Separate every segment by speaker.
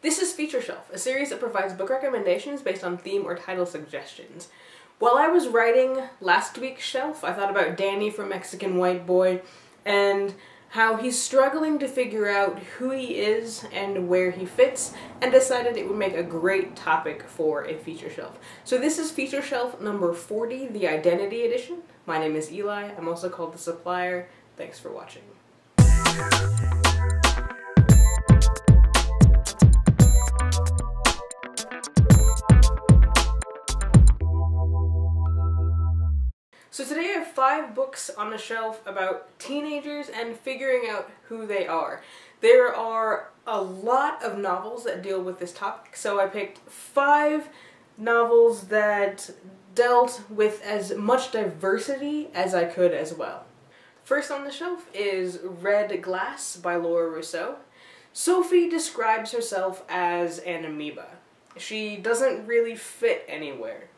Speaker 1: This is Feature Shelf, a series that provides book recommendations based on theme or title suggestions. While I was writing last week's shelf, I thought about Danny from Mexican White Boy and how he's struggling to figure out who he is and where he fits, and decided it would make a great topic for a feature shelf. So this is Feature Shelf number 40, the Identity Edition. My name is Eli. I'm also called The Supplier. Thanks for watching. So today I have 5 books on the shelf about teenagers and figuring out who they are. There are a lot of novels that deal with this topic, so I picked 5 novels that dealt with as much diversity as I could as well. First on the shelf is Red Glass by Laura Rousseau. Sophie describes herself as an amoeba. She doesn't really fit anywhere.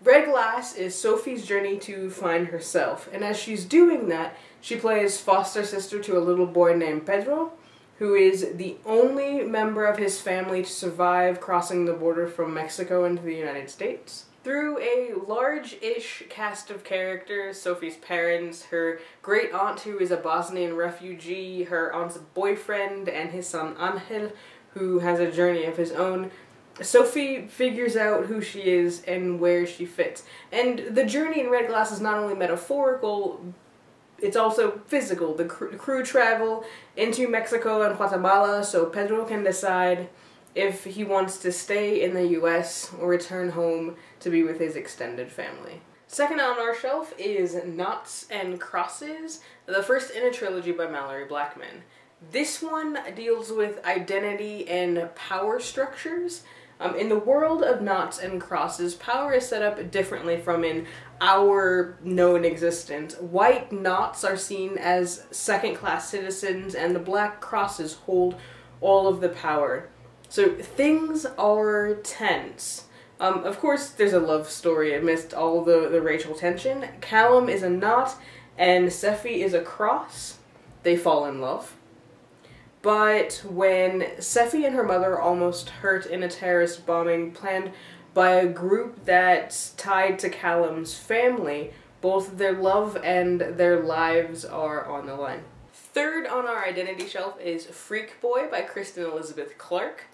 Speaker 1: Red Glass is Sophie's journey to find herself, and as she's doing that, she plays foster sister to a little boy named Pedro, who is the only member of his family to survive crossing the border from Mexico into the United States. Through a large-ish cast of characters, Sophie's parents, her great aunt who is a Bosnian refugee, her aunt's boyfriend, and his son Angel, who has a journey of his own, Sophie figures out who she is and where she fits. And the journey in Red Glass is not only metaphorical, it's also physical. The crew travel into Mexico and Guatemala so Pedro can decide if he wants to stay in the US or return home to be with his extended family. Second on our shelf is Noughts and Crosses, the first in a trilogy by Malorie Blackman. This one deals with identity and power structures. In the world of Noughts and Crosses, power is set up differently from in our known existence. White Noughts are seen as second-class citizens, and the black crosses hold all of the power. So things are tense. Of course, there's a love story amidst all the racial tension. Callum is a Nought, and Sephy is a Cross. They fall in love. But when Sephy and her mother are almost hurt in a terrorist bombing planned by a group that's tied to Callum's family, both their love and their lives are on the line. Third on our identity shelf is Freak Boy by Kristen Elizabeth Clarke.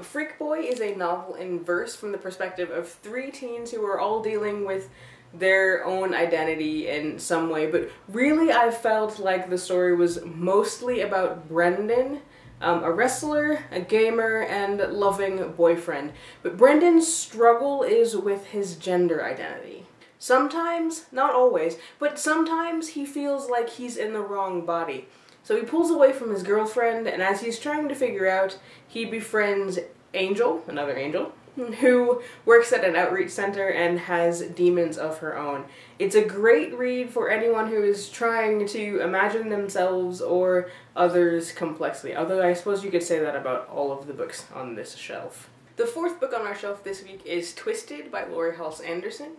Speaker 1: Freak Boy is a novel in verse from the perspective of 3 teens who are all dealing with their own identity in some way, but really I felt like the story was mostly about Brendan, a wrestler, a gamer, and loving boyfriend. But Brendan's struggle is with his gender identity. Sometimes, not always, but sometimes he feels like he's in the wrong body. So he pulls away from his girlfriend, and as he's trying to figure out, he befriends Angel, another Angel, who works at an outreach center and has demons of her own. It's a great read for anyone who is trying to imagine themselves or others complexly, although I suppose you could say that about all of the books on this shelf. The 4th book on our shelf this week is Twisted by Laurie Halse Anderson.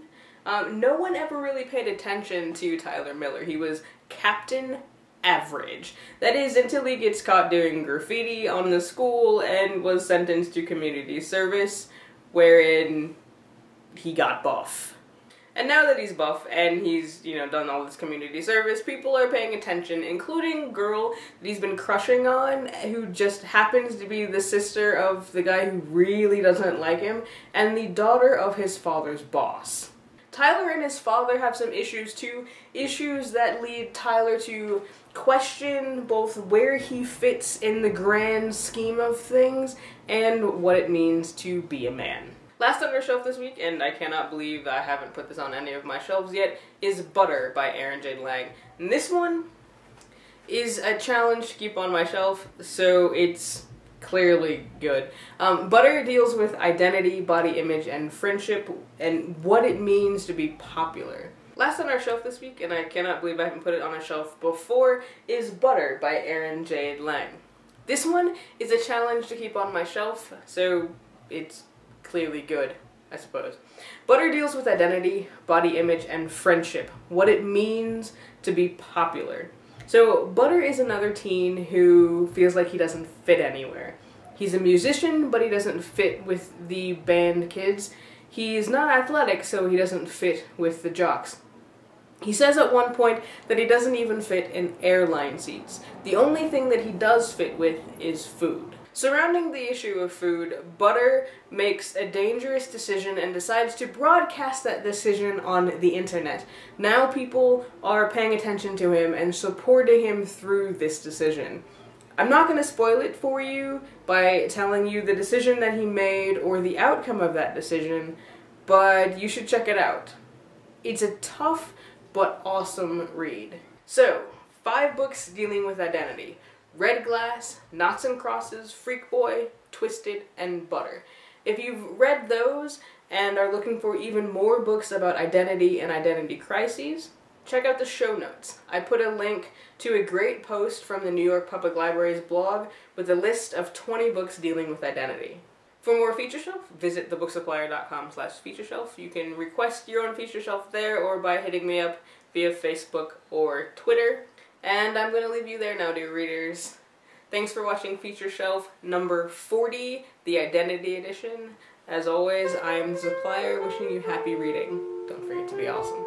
Speaker 1: No one ever really paid attention to Tyler Miller. He was Captain Average. That is, until he gets caught doing graffiti on the school and was sentenced to community service, wherein he got buff. And now that he's buff and he's, done all this community service, people are paying attention, including a girl that he's been crushing on, who just happens to be the sister of the guy who really doesn't like him, and the daughter of his father's boss. Tyler and his father have some issues too, issues that lead Tyler to question both where he fits in the grand scheme of things and what it means to be a man. Last on our shelf this week, and I cannot believe I haven't put this on any of my shelves yet, is Butter by Erin Jade Lang. And this one is a challenge to keep on my shelf, so it's clearly good. Butter deals with identity, body image, and friendship, and what it means to be popular. Last on our shelf this week, and I cannot believe I haven't put it on a shelf before, is Butter by Erin Jade Lang. This one is a challenge to keep on my shelf, so it's clearly good, I suppose. Butter deals with identity, body image, and friendship, what it means to be popular. So Butter is another teen who feels like he doesn't fit anywhere. He's a musician, but he doesn't fit with the band kids. He's not athletic, so he doesn't fit with the jocks. He says at one point that he doesn't even fit in airline seats. The only thing that he does fit with is food. Surrounding the issue of food, Butter makes a dangerous decision and decides to broadcast that decision on the internet. Now people are paying attention to him and supporting him through this decision. I'm not going to spoil it for you by telling you the decision that he made or the outcome of that decision, but you should check it out. It's a tough but awesome read. So, 5 books dealing with identity. Red Glass, Knots and Crosses, Freak Boy, Twisted, and Butter. If you've read those and are looking for even more books about identity and identity crises, check out the show notes. I put a link to a great post from the New York Public Library's blog with a list of 20 books dealing with identity. For more Feature Shelf, visit thebooksupplier.com/featureshelf. You can request your own feature shelf there or by hitting me up via Facebook or Twitter. And I'm going to leave you there now, dear readers. Thanks for watching Feature Shelf number 40, the Identity Edition. As always, I am the Supplier, wishing you happy reading. Don't forget to be awesome.